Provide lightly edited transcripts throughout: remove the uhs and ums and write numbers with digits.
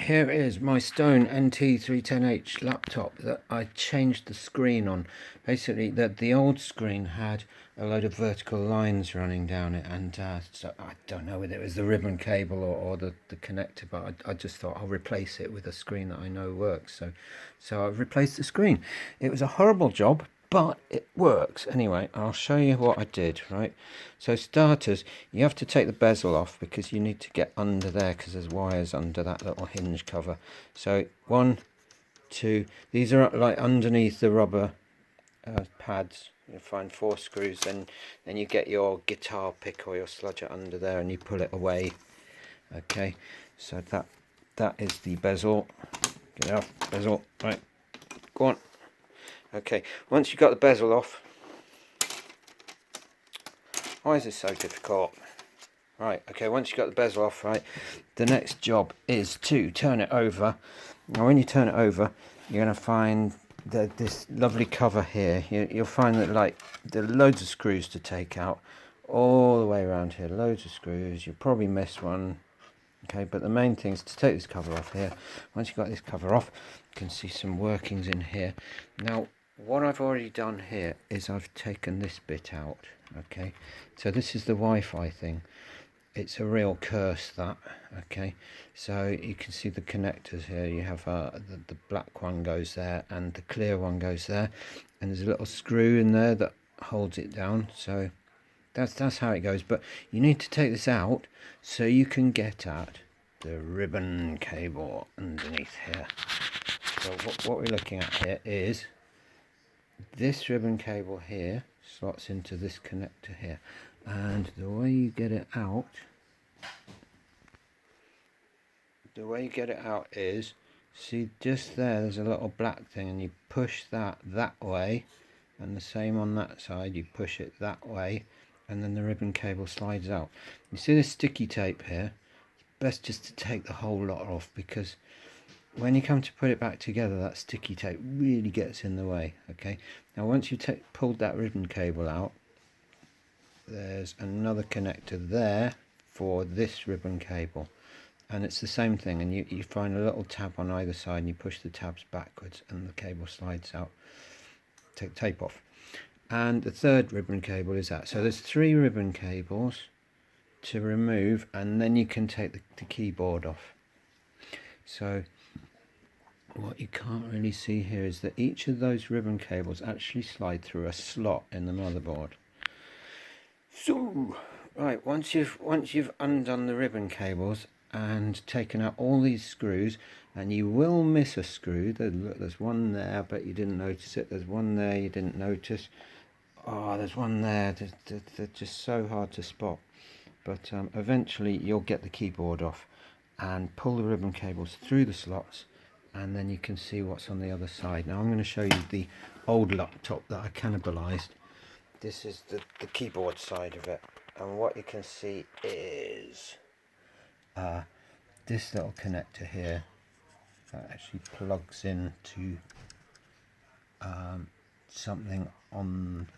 Here is my Stone nt310-h laptop that I changed the screen on. Basically, the old screen had a load of vertical lines running down it, and so I don't know whether it was the ribbon cable or the connector, but I just thought I'll replace it with a screen that I know works. So I've replaced the screen. It was a horrible job, but it works. Anyway, I'll show you what I did, right? So starters, you have to take the bezel off because you need to get under there because there's wires under that little hinge cover. So 1, 2, these are like underneath the rubber pads. You find 4 screws, then you get your guitar pick or your sludger under there and you pull it away. Okay, so that is the bezel. Get it off, bezel, right, go on. Okay, once you've got the bezel off, why is this so difficult? Right, okay, once you've got the bezel off, right, the next job is to turn it over. Now when you turn it over, you're going to find this lovely cover here. You'll find that like there are loads of screws to take out all the way around here, loads of screws. You'll probably miss one. Okay, but the main thing is to take this cover off here. Once you've got this cover off, you can see some workings in here. Now, what I've already done here is I've taken this bit out. Okay, so this is the Wi-Fi thing. It's a real curse, that. Okay, so you can see the connectors here. You have the black one goes there and the clear one goes there, and there's a little screw in there that holds it down. So that's how it goes. But you need to take this out so you can get at the ribbon cable underneath here. So what we're looking at here is this ribbon cable here slots into this connector here, and the way you get it out is, see just there's a little black thing, and you push that way, and the same on that side, you push it that way, and then the ribbon cable slides out. You see this sticky tape here? It's best just to take the whole lot off, because when you come to put it back together, that sticky tape really gets in the way. Okay, now once you pulled that ribbon cable out, there's another connector there for this ribbon cable, and it's the same thing, and you find a little tab on either side, and you push the tabs backwards and the cable slides out. Take the tape off, and the third ribbon cable is that. So there's 3 ribbon cables to remove, and then you can take the keyboard off. So what you can't really see here is that each of those ribbon cables actually slide through a slot in the motherboard. So right, once you've undone the ribbon cables and taken out all these screws, and you will miss a screw. There's one there, but you didn't notice it. There's one there you didn't notice. Oh, there's one there. They're just so hard to spot. But eventually you'll get the keyboard off and pull the ribbon cables through the slots, and then you can see what's on the other side. Now I'm going to show you the old laptop that I cannibalized. This is the keyboard side of it, and what you can see is this little connector here that actually plugs into something on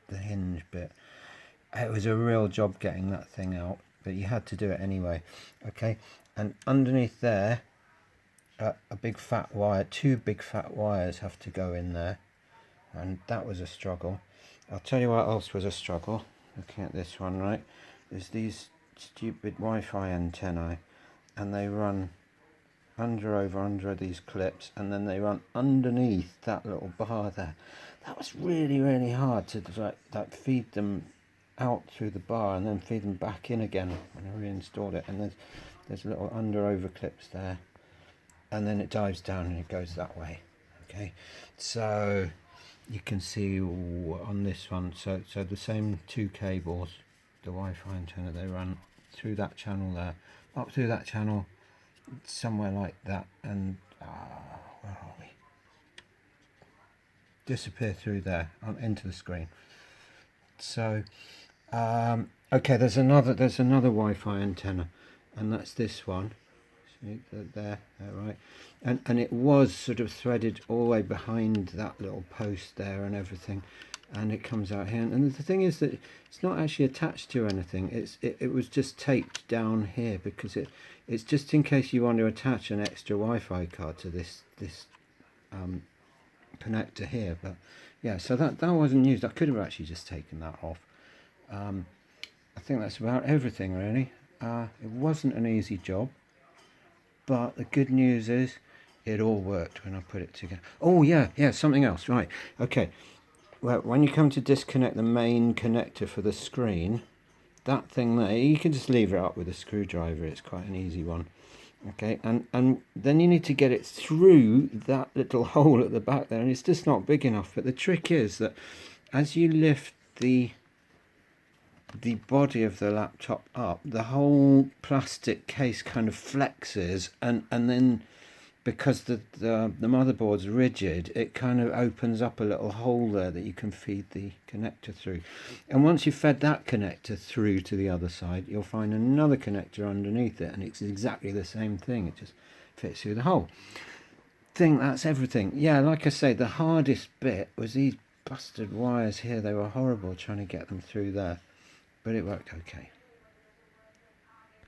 the hinge bit. It was a real job getting that thing out, but you had to do it anyway. Okay, and underneath there, a big fat wire, 2 big fat wires have to go in there, and that was a struggle. I'll tell you what else was a struggle. Looking at this one, right, there's these stupid Wi-Fi antennae, and they run under these clips, and then they run underneath that little bar there. That was really hard to like feed them out through the bar and then feed them back in again when I reinstalled it. And there's little over clips there, and then it dives down and it goes that way. Okay, so you can see on this one, so the same 2 cables, the Wi-Fi antenna, they run through that channel there, up through that channel, somewhere like that, and where are we? Disappear through there into the screen. So okay, there's another Wi-Fi antenna, and that's this one. See there, right, and it was sort of threaded all the way behind that little post there and everything, and it comes out here. And the thing is that it's not actually attached to anything. It was just taped down here because it's just in case you want to attach an extra Wi-Fi card to this connector here. But yeah, so that wasn't used. I could have actually just taken that off. I think that's about everything really. It wasn't an easy job, but the good news is it all worked when I put it together. Oh yeah, something else, right? Okay, well, when you come to disconnect the main connector for the screen, that thing there, you can just leave it up with a screwdriver. It's quite an easy one. Okay, and then you need to get it through that little hole at the back there, and it's just not big enough. But the trick is that as you lift the body of the laptop up, the whole plastic case kind of flexes, and then because the motherboard's rigid, it kind of opens up a little hole there that you can feed the connector through. And once you've fed that connector through to the other side, you'll find another connector underneath it, and it's exactly the same thing. It just fits through the hole. Think that's everything. Yeah, like I say, the hardest bit was these busted wires here. They were horrible trying to get them through there, but it worked okay.